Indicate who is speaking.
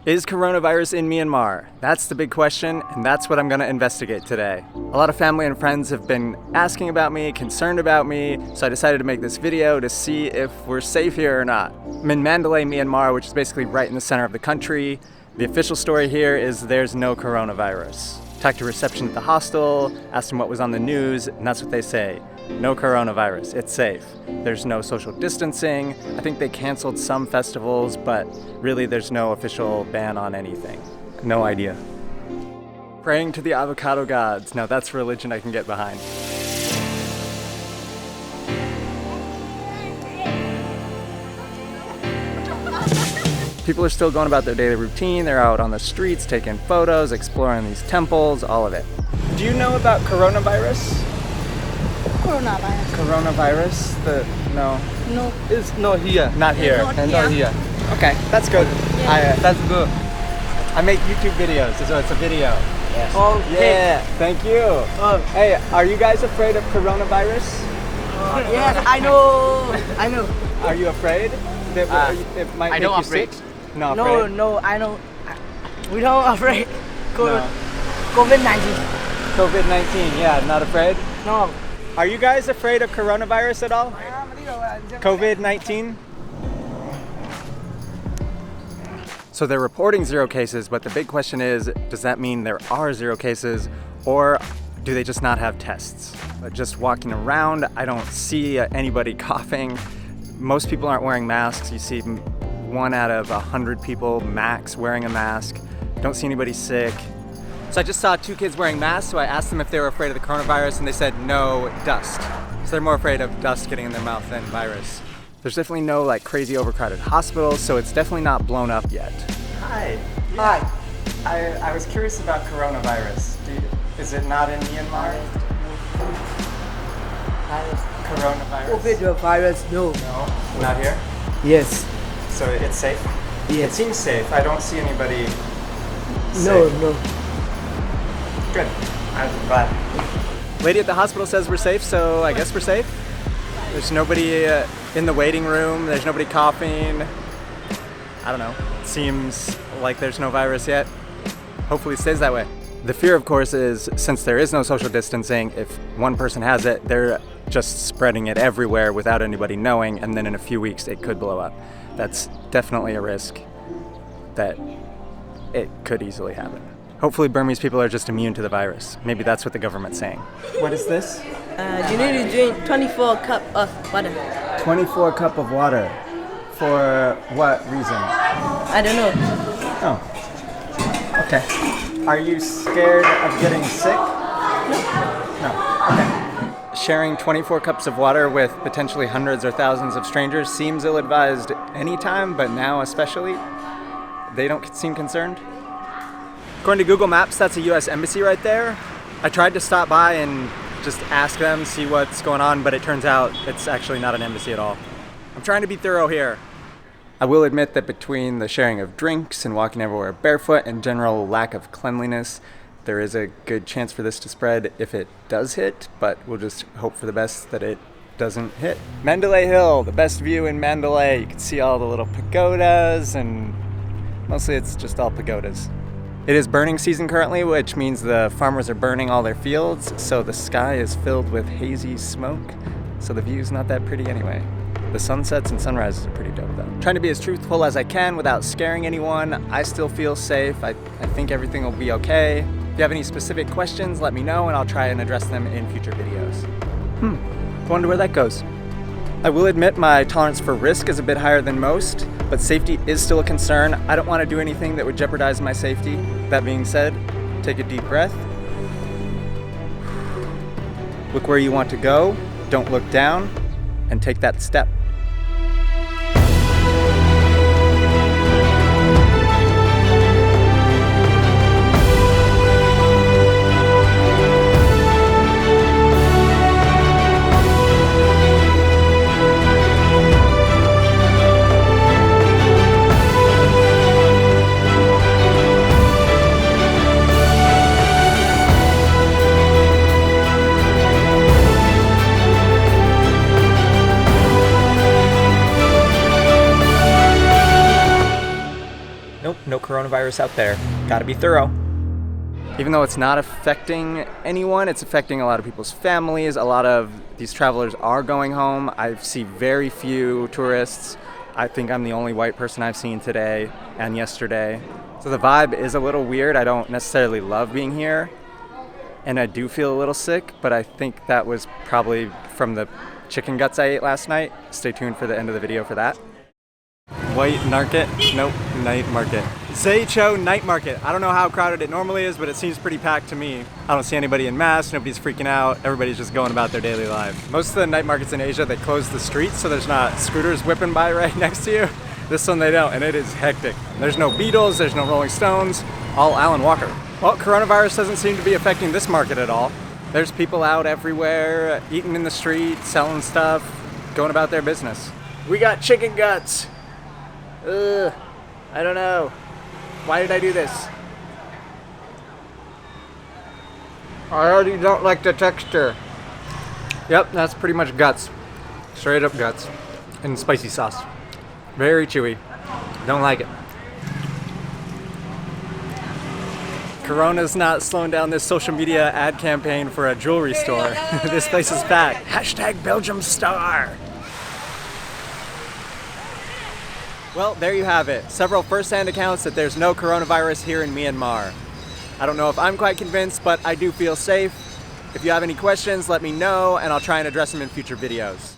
Speaker 1: Is coronavirus in Myanmar? That's the big question, and that's what I'm going to investigate today. A lot of family and friends have been asking about me, concerned about me, so I decided to make this video to see if we're safe here or not. I'm in Mandalay, Myanmar, which is basically right in the center of the country. The official story here is there's no coronavirus. Talked to reception at the hostel, asked them what was on the news, and that's what they say. No coronavirus, it's safe. There's no social distancing. I think they canceled some festivals, but really there's no official ban on anything. No idea. Praying to the avocado gods. Now that's religion I can get behind. People are still going about their daily routine. They're out on the streets, taking photos, exploring these temples, all of it. Do you know about coronavirus?
Speaker 2: Coronavirus?
Speaker 1: No.
Speaker 2: No. It's not here.
Speaker 1: Not here.
Speaker 2: Not here.
Speaker 1: Okay, that's good.
Speaker 2: Yeah. That's good.
Speaker 1: I make YouTube videos, so it's a video.
Speaker 2: Yes. Oh,
Speaker 1: yeah. Thank you. Hey, are you guys afraid of coronavirus?
Speaker 2: Yes, I know.
Speaker 1: Are you afraid that it might make you sick? No, afraid?
Speaker 2: No, I know. We don't afraid.
Speaker 1: No.
Speaker 2: COVID-19.
Speaker 1: COVID-19, yeah, not afraid?
Speaker 2: No.
Speaker 1: Are you guys afraid of coronavirus at all? COVID-19? So they're reporting 0 cases, but the big question is, does that mean there are 0 cases, or do they just not have tests? Just walking around, I don't see anybody coughing. Most people aren't wearing masks. You see 1 out of 100 people max wearing a mask. Don't see anybody sick. So I just saw 2 kids wearing masks, so I asked them if they were afraid of the coronavirus, and they said no, dust. So they're more afraid of dust getting in their mouth than virus. There's definitely no like crazy overcrowded hospitals, so it's definitely not blown up yet. Hi.
Speaker 2: Hi.
Speaker 1: I was curious about coronavirus. Is it not in Myanmar? Coronavirus?
Speaker 2: COVID-virus, no.
Speaker 1: No? Not here?
Speaker 2: Yes.
Speaker 1: So it's safe?
Speaker 2: Yes.
Speaker 1: It seems safe. I don't see anybody sick.
Speaker 2: No.
Speaker 1: Good. I'm glad. Lady at the hospital says we're safe, so I guess we're safe. There's nobody in the waiting room. There's nobody coughing. I don't know. It seems like there's no virus yet. Hopefully it stays that way. The fear, of course, is since there is no social distancing, if one person has it, they're just spreading it everywhere without anybody knowing, and then in a few weeks it could blow up. That's definitely a risk that it could easily happen. Hopefully Burmese people are just immune to the virus. Maybe that's what the government's saying. What is this?
Speaker 2: You need to drink 24 cup of water.
Speaker 1: 24 cup of water. For what reason?
Speaker 2: I don't know.
Speaker 1: Oh. Okay. Are you scared of getting sick? No. Okay. Sharing 24 cups of water with potentially hundreds or thousands of strangers seems ill-advised anytime, but now especially. They don't seem concerned. According to Google Maps, that's a US embassy right there. I tried to stop by and just ask them, see what's going on, but it turns out it's actually not an embassy at all. I'm trying to be thorough here. I will admit that between the sharing of drinks and walking everywhere barefoot and general lack of cleanliness, there is a good chance for this to spread if it does hit, but we'll just hope for the best that it doesn't hit. Mandalay Hill, the best view in Mandalay. You can see all the little pagodas, and mostly it's just all pagodas. It is burning season currently, which means the farmers are burning all their fields, so the sky is filled with hazy smoke, so the view's not that pretty anyway. The sunsets and sunrises are pretty dope though. Trying to be as truthful as I can without scaring anyone. I still feel safe. I think everything will be okay. If you have any specific questions, let me know and I'll try and address them in future videos. I wonder where that goes. I will admit my tolerance for risk is a bit higher than most, but safety is still a concern. I don't want to do anything that would jeopardize my safety. That being said, take a deep breath. Look where you want to go, don't look down, and take that step.
Speaker 3: coronavirus out there. Gotta be thorough.
Speaker 1: Even though it's not affecting anyone, it's affecting a lot of people's families. A lot of these travelers are going home. I see very few tourists. I think I'm the only white person I've seen today and yesterday. So the vibe is a little weird. I don't necessarily love being here. And I do feel a little sick, but I think that was probably from the chicken guts I ate last night. Stay tuned for the end of the video for that. White market? Nope, night market. Zaicho night market. I don't know how crowded it normally is, but it seems pretty packed to me. I don't see anybody in masks, nobody's freaking out, everybody's just going about their daily lives. Most of the night markets in Asia, they close the streets, so there's not scooters whipping by right next to you. This one they don't, and it is hectic. There's no Beatles, there's no Rolling Stones, all Alan Walker. Well, coronavirus doesn't seem to be affecting this market at all. There's people out everywhere, eating in the street, selling stuff, going about their business. We got chicken guts. Ugh, I don't know. Why did I do this? I already don't like the texture. Yep, that's pretty much guts. Straight up guts. And spicy sauce. Very chewy. Don't like it. Corona's not slowing down this social media ad campaign for a jewelry store. This place is packed. Hashtag Belgium Star. Well, there you have it. Several first-hand accounts that there's no coronavirus here in Myanmar. I don't know if I'm quite convinced, but I do feel safe. If you have any questions, let me know, and I'll try and address them in future videos.